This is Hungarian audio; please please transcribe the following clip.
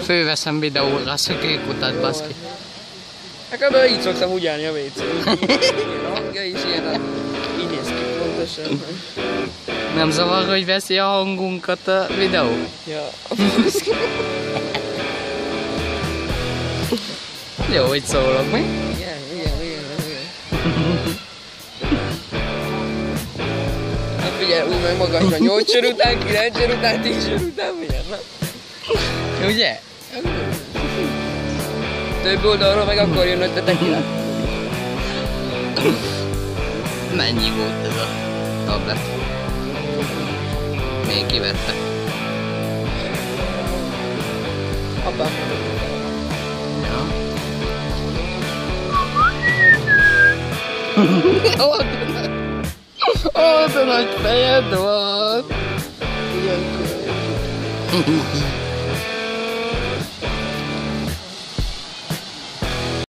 Főveszem videóra a szökőkutat, baszki. Hát így szoktam úgy állni a WC-n. Ilyen a hangja is ilyen, így néz ki pontosan. Nem zavar, hogy veszi a hangunkat a videó? Ja. Jó, hogy szólok, mi? Igen. Hát figyelj, úgy meg magasra 8 sor után, 9 sor után, 10 sor után, milyen, na? Ugye? Több oldalról meg akkor jön 5 tequila. Mennyi volt ez a tablet? Még kivette. Apa. Ja. Ó, de nagy fejed van! Ilyenkor.